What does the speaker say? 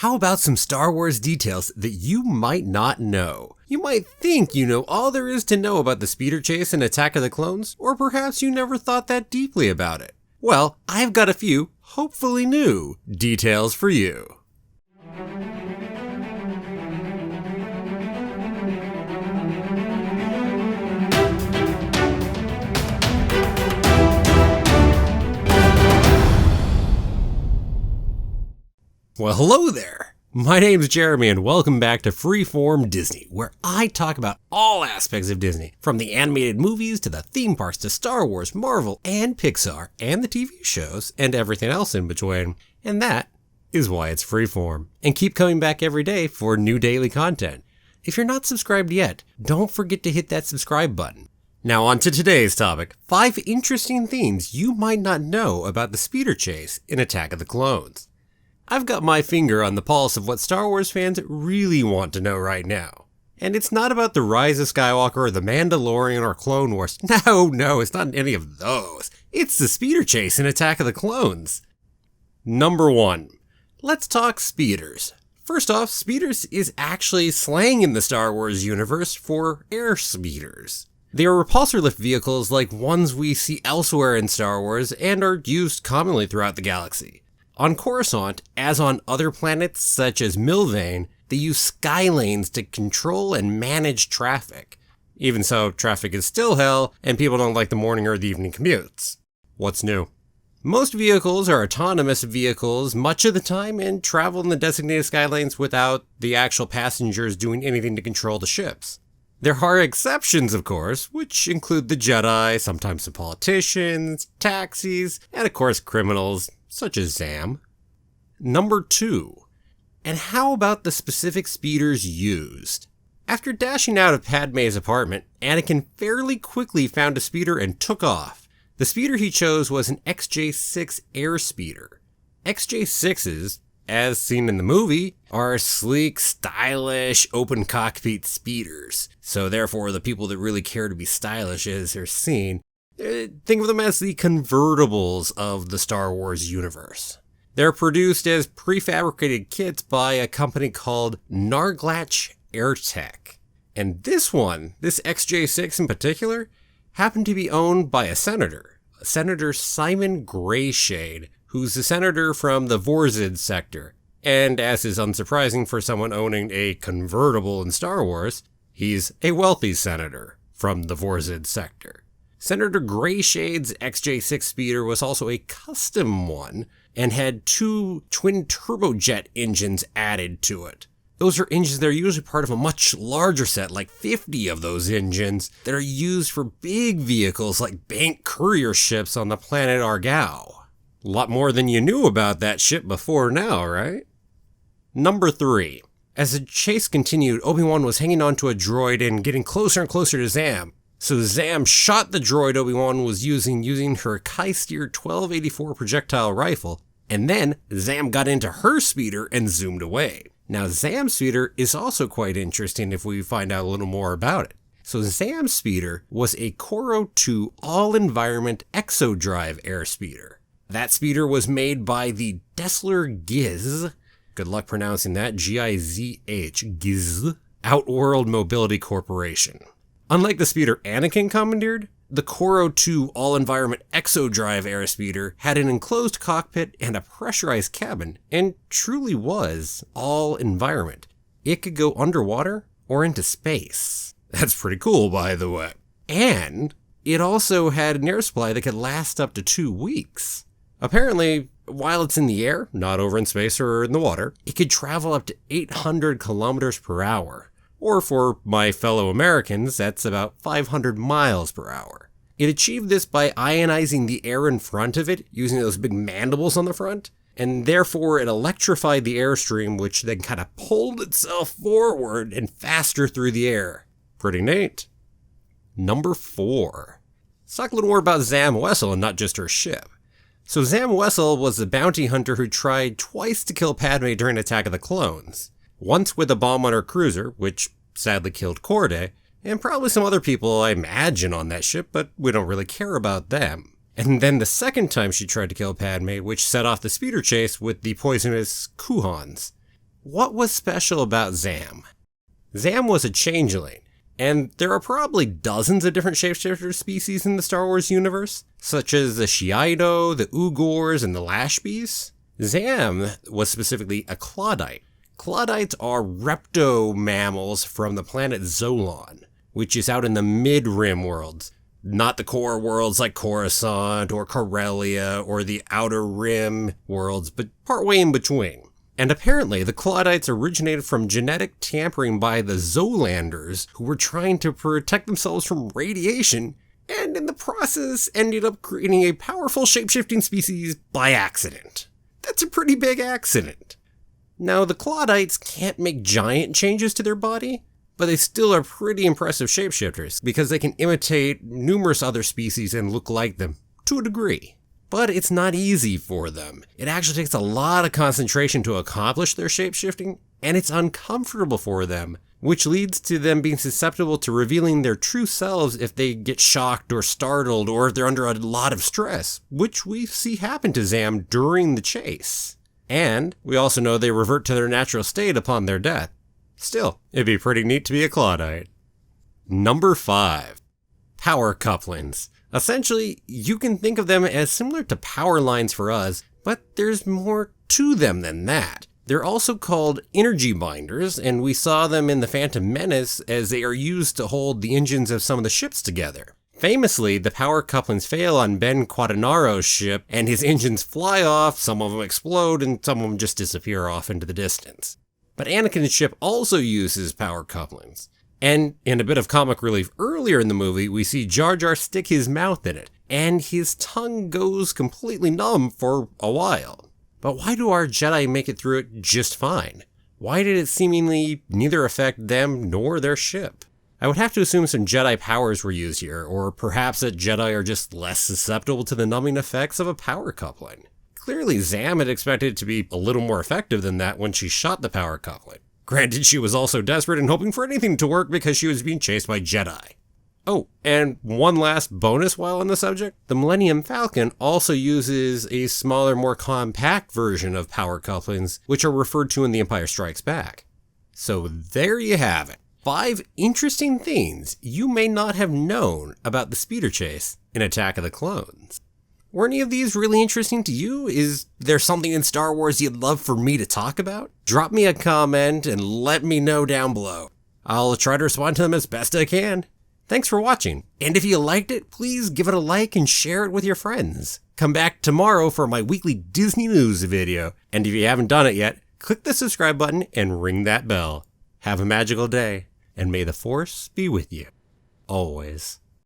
How about some Star Wars details that you might not know? You might think you know all there is to know about the speeder chase in Attack of the Clones, or perhaps you never thought that deeply about it. Well, I've got a few, hopefully new, details for you. Well, hello there! My name's Jeremy and welcome back to Freeform Disney, where I talk about all aspects of Disney, from the animated movies to the theme parks to Star Wars, Marvel, and Pixar, and the TV shows, and everything else in between. And that is why it's Freeform. And keep coming back every day for new daily content. If you're not subscribed yet, don't forget to hit that subscribe button. Now on to today's topic, 5 interesting things you might not know about the speeder chase in Attack of the Clones. I've got my finger on the pulse of what Star Wars fans really want to know right now. And it's not about the rise of Skywalker or the Mandalorian or Clone Wars. No, it's not any of those. It's the speeder chase in Attack of the Clones. Number 1. Let's talk speeders. First off, speeders is actually slang in the Star Wars universe for air speeders. They are repulsor lift vehicles like ones we see elsewhere in Star Wars and are used commonly throughout the galaxy. On Coruscant, as on other planets such as Milvain, they use skylanes to control and manage traffic. Even so, traffic is still hell, and people don't like the morning or the evening commutes. What's new? Most vehicles are autonomous vehicles much of the time and travel in the designated skylanes without the actual passengers doing anything to control the ships. There are exceptions, of course, which include the Jedi, sometimes the politicians, taxis, and of course criminals, such as Zam. Number 2. And how about the specific speeders used? After dashing out of Padmé's apartment, Anakin fairly quickly found a speeder and took off. The speeder he chose was an XJ6 air speeder. XJ6s, as seen in the movie, are sleek, stylish, open cockpit speeders. So therefore, the people that really care to be stylish as they're seen, think of them as the convertibles of the Star Wars universe. They're produced as prefabricated kits by a company called Narglach Airtech. And this XJ6 in particular, happened to be owned by a senator, Senator Simon Grayshade, who's a senator from the Vorzid sector. And as is unsurprising for someone owning a convertible in Star Wars, he's a wealthy senator from the Vorzid sector. Senator Grayshade's XJ6 speeder was also a custom one and had 2 twin turbojet engines added to it. Those are engines that are usually part of a much larger set, like 50 of those engines, that are used for big vehicles like bank courier ships on the planet Argao. A lot more than you knew about that ship before now, right? Number 3. As the chase continued, Obi-Wan was hanging onto a droid and getting closer and closer to Zam. So Zam shot the droid Obi-Wan was using her Keister 1284 projectile rifle, and then Zam got into her speeder and zoomed away. Now Zam's speeder is also quite interesting if we find out a little more about it. So Zam's speeder was a Koro 2 all-environment exodrive air speeder. That speeder was made by the Dessler Giz, good luck pronouncing that, G-I-Z-H, Giz, Outworld Mobility Corporation. Unlike the speeder Anakin commandeered, the Koro 2 all-environment exodrive airspeeder had an enclosed cockpit and a pressurized cabin, and truly was all-environment. It could go underwater or into space. That's pretty cool, by the way. And it also had an air supply that could last up to 2 weeks. Apparently, while it's in the air, not over in space or in the water, it could travel up to 800 kilometers per hour. Or for my fellow Americans, that's about 500 miles per hour. It achieved this by ionizing the air in front of it, using those big mandibles on the front, and therefore it electrified the airstream, which then kind of pulled itself forward and faster through the air. Pretty neat. Number 4. Let's talk a little more about Zam Wessell and not just her ship. So Zam Wessell was a bounty hunter who tried twice to kill Padmé during Attack of the Clones. Once with a bomb on her cruiser, which sadly killed Corday, and probably some other people I imagine on that ship, but we don't really care about them. And then the second time she tried to kill Padmé, which set off the speeder chase with the poisonous Kuhans. What was special about Zam? Zam was a changeling, and there are probably dozens of different shapeshifter species in the Star Wars universe, such as the Shiaido, the Ugors, and the Lashbees. Zam was specifically a Clawdite. Clawdites are repto-mammals from the planet Zolon, which is out in the mid-rim worlds, not the core worlds like Coruscant or Corellia or the outer rim worlds, but partway in between. And apparently, the Clawdites originated from genetic tampering by the Zolanders, who were trying to protect themselves from radiation, and in the process ended up creating a powerful shapeshifting species by accident. That's a pretty big accident. Now, the Clawdites can't make giant changes to their body, but they still are pretty impressive shapeshifters because they can imitate numerous other species and look like them, to a degree. But it's not easy for them. It actually takes a lot of concentration to accomplish their shapeshifting, and it's uncomfortable for them, which leads to them being susceptible to revealing their true selves if they get shocked or startled or if they're under a lot of stress, which we see happen to Zam during the chase. And we also know they revert to their natural state upon their death. Still, it'd be pretty neat to be a Clawdite. Number 5. Power couplings. Essentially, you can think of them as similar to power lines for us, but there's more to them than that. They're also called energy binders, and we saw them in The Phantom Menace as they are used to hold the engines of some of the ships together. Famously, the power couplings fail on Ben Quadinaro's ship, and his engines fly off, some of them explode, and some of them just disappear off into the distance. But Anakin's ship also uses power couplings. And in a bit of comic relief earlier in the movie, we see Jar Jar stick his mouth in it, and his tongue goes completely numb for a while. But why do our Jedi make it through it just fine? Why did it seemingly neither affect them nor their ship? I would have to assume some Jedi powers were used here, or perhaps that Jedi are just less susceptible to the numbing effects of a power coupling. Clearly, Zam had expected it to be a little more effective than that when she shot the power coupling. Granted, she was also desperate and hoping for anything to work because she was being chased by Jedi. Oh, and one last bonus while on the subject. The Millennium Falcon also uses a smaller, more compact version of power couplings, which are referred to in The Empire Strikes Back. So there you have it. 5 interesting things you may not have known about the speeder chase in Attack of the Clones. Were any of these really interesting to you? Is there something in Star Wars you'd love for me to talk about? Drop me a comment and let me know down below. I'll try to respond to them as best I can. Thanks for watching, and if you liked it, please give it a like and share it with your friends. Come back tomorrow for my weekly Disney news video, and if you haven't done it yet, click the subscribe button and ring that bell. Have a magical day, and may the Force be with you. Always.